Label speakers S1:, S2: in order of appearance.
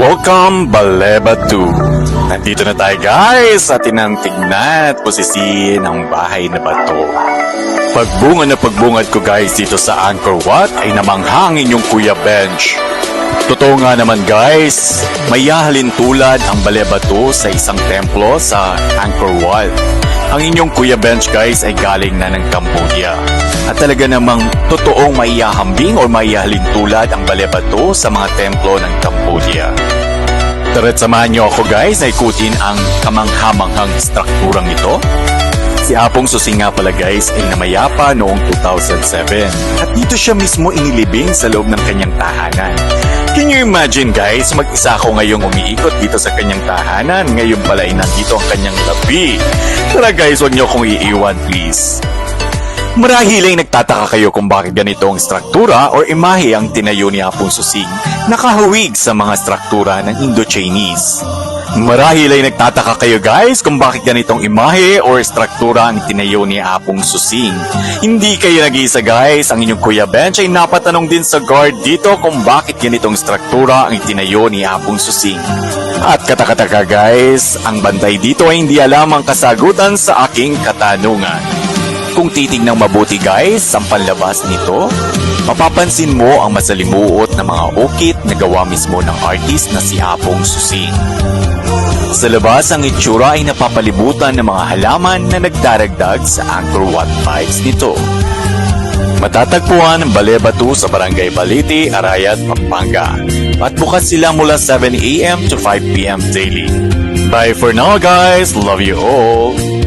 S1: Welcome, Baleba 2. Nandito na tayo guys sa atin tignan at posisiin ang bahay na bato. Pagbungad ko guys dito sa Angkor Wat ay namanghang inyong Kuya Bench. Totoo nga naman guys, may yahalin tulad ang Baleba 2 sa isang templo sa Angkor Wat. Ang inyong Kuya Bench guys ay galing na ng Cambodia. At talaga namang totoong maiyahambing o maiyahalin tulad ang Baleba 2 sa mga templo ng Cambodia. Tara't samahan niyo ako guys na ikutin ang kamanghamanghang strukturang ito. Si Apong Susing nga pala guys ay namayapa noong 2007 at dito siya mismo inilibing sa loob ng kanyang tahanan. Can you imagine guys, mag-isa ako ngayong umiikot dito sa kanyang tahanan, ngayon pala ay nandito ang kanyang labi. Tara guys, huwag niyo akong iiwan please. Marahil ay nagtataka kayo kung bakit ganito ang struktura o imahe ang tinayo ni Apong Susing nakahawig sa mga struktura ng Indo-Chinese. Marahil ay nagtataka kayo guys kung bakit ganitong imahe o struktura ang tinayo ni Apong Susing. Hindi kayo nag-iisa guys, ang inyong Kuya Bench ay napatanong din sa guard dito kung bakit ganitong struktura ang tinayo ni Apong Susing. At katakataka guys, ang bantay dito ay hindi alam ang kasagutan sa aking katanungan. Kung titignan mabuti guys, ang panlabas nito, mapapansin mo ang masalimuot na mga ukit na gawa mismo ng artist na si Apong Susing. Sa labas, ang itsura ay napapalibutan ng mga halaman na nagdaragdag sa Angkor Wat vibes nito. Matatagpuan ang Baleba 2 sa Barangay Balete, Arayat, Pampanga. At bukas sila mula 7 AM to 5 PM daily. Bye for now guys, love you all!